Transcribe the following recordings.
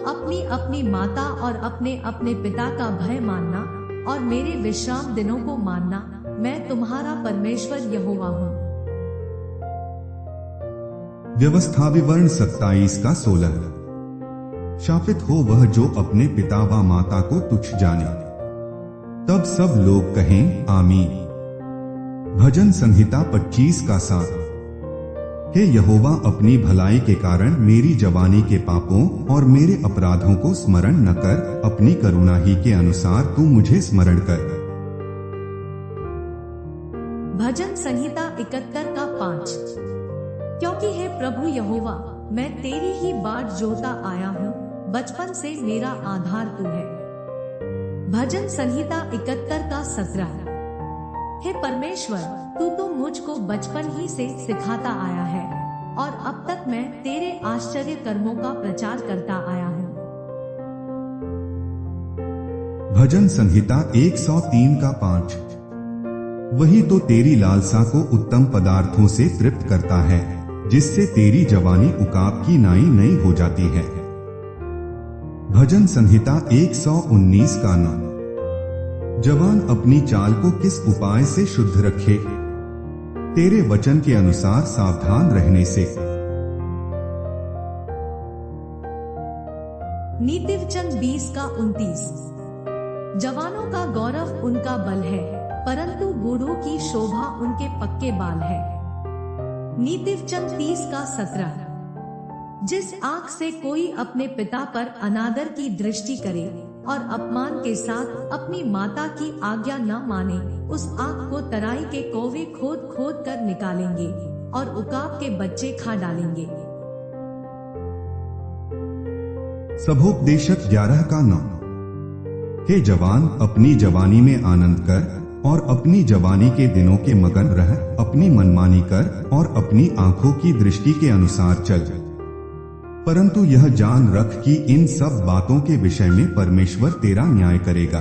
अपनी अपनी माता और अपने अपने पिता का भय मानना और मेरे विश्राम दिनों को मानना। मैं तुम्हारा परमेश्वर यहोवा हूँ। व्यवस्था विवरण 27 का 16। शापित हो वह जो अपने पिता व माता को तुच्छ जाने। तब सब लोग कहें आमीन। भजन संहिता 25 का 7। हे यहोवा, अपनी भलाई के कारण मेरी जवानी के पापों और मेरे अपराधों को स्मरण न कर, अपनी करुणा ही के अनुसार तू मुझे स्मरण कर। भजन संहिता 71 का 5। क्योंकि हे प्रभु यहोवा, मैं तेरी ही बाट जोता आया हूँ, बचपन से मेरा आधार तू है। भजन संहिता 71 का 17। हे परमेश्वर, तू तो मुझको बचपन ही से सिखाता आया है और अब तक मैं तेरे आश्चर्य कर्मों का प्रचार करता आया हूँ। भजन संहिता 103 का 5। वही तो तेरी लालसा को उत्तम पदार्थों से तृप्त करता है, जिससे तेरी जवानी उकाब की नाई नई हो जाती है। भजन संहिता 119 का 9। जवान अपनी चाल को किस उपाय से शुद्ध रखे? तेरे वचन के अनुसार सावधान रहने से। नीतिवचन 20 का 29। जवानों का गौरव उनका बल है, परंतु बूढ़ों की शोभा उनके पक्के बाल है। नीतिवचन 30 का 17। जिस आंख से कोई अपने पिता पर अनादर की दृष्टि करे और अपमान के साथ अपनी माता की आज्ञा न माने, उस आंख को तराई के कौवे खोद खोद कर निकालेंगे और उकाब के बच्चे खा डालेंगे। सभोपदेशक 11 का 9। हे जवान, अपनी जवानी में आनंद कर और अपनी जवानी के दिनों के मगन रह, अपनी मनमानी कर और अपनी आंखों की दृष्टि के अनुसार चल। परंतु यह जान रख कि इन सब बातों के विषय में परमेश्वर तेरा न्याय करेगा।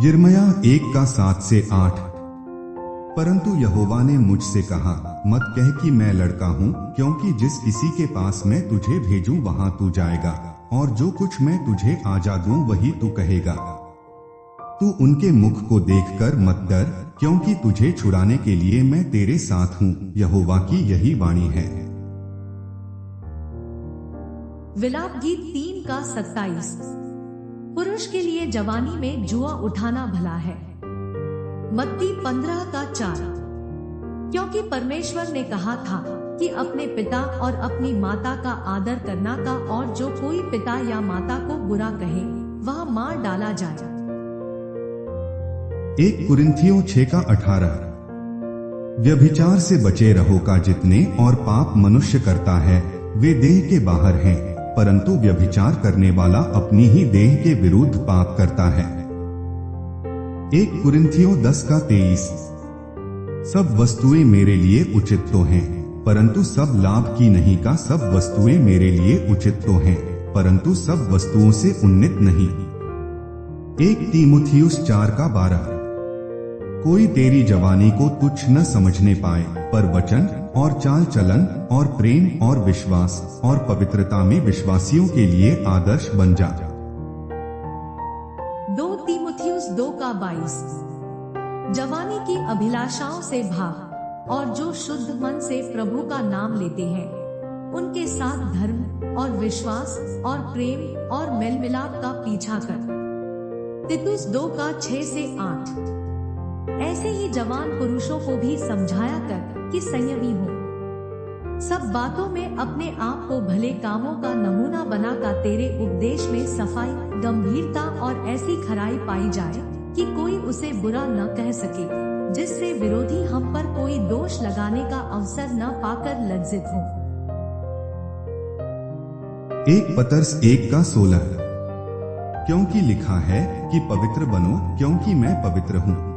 यिर्मयाह 1 का 7 से 8। परंतु यहोवा ने मुझसे कहा, मत कह कि मैं लड़का हूँ, क्योंकि जिस किसी के पास मैं तुझे भेजूं वहां तू जाएगा, और जो कुछ मैं तुझे आज्ञा दूं वही तू कहेगा। तू उनके मुख को देखकर मत डर, क्योंकि तुझे छुड़ाने के लिए मैं तेरे साथ हूँ, यहोवा की यही वाणी है। विलाप गीत 3 का 27। पुरुष के लिए जवानी में जुआ उठाना भला है। मत्ती 15 का 4। क्योंकि परमेश्वर ने कहा था कि अपने पिता और अपनी माता का आदर करना का, और जो कोई पिता या माता को बुरा कहे वह मार डाला जाए। 1 कुरिन्थियों 6 का 18। व्यभिचार से बचे रहो का जितने और पाप मनुष्य करता है वे देह के बाहर हैं, परंतु व्यभिचार करने वाला अपनी ही देह के विरुद्ध पाप करता है। 1 कुरिन्थियों 10 का 23। सब वस्तुएं मेरे लिए उचित तो हैं, परंतु सब लाभ की नहीं का। सब वस्तुएं मेरे लिए उचित तो हैं, परंतु सब वस्तुओं से उन्नत नहीं। 1 तीमुथियुस 4 का 12। कोई तेरी जवानी को तुच्छ न समझने पाए, पर वचन और चाल चलन और प्रेम और विश्वास और पवित्रता में विश्वासियों के लिए आदर्श बन जा। 2 तीमुथियुस 2 का 22। जवानी की अभिलाषाओं से भाग, और जो शुद्ध मन से प्रभु का नाम लेते हैं उनके साथ धर्म और विश्वास और प्रेम और मेल मिलाप का पीछा कर। तीतुस 2 का 6 से 8। ऐसे ही जवान पुरुषों को भी समझाया कर कि संयमी हो, सब बातों में अपने आप को भले कामों का नमूना बनाकर तेरे उपदेश में सफाई, गंभीरता और ऐसी खराई पाई जाए कि कोई उसे बुरा न कह सके, जिससे विरोधी हम पर कोई दोष लगाने का अवसर न पाकर लज्जित हो। 1 पतरस 1 का 16। क्योंकि लिखा है कि पवित्र बनो, क्योंकि मैं पवित्र हूँ।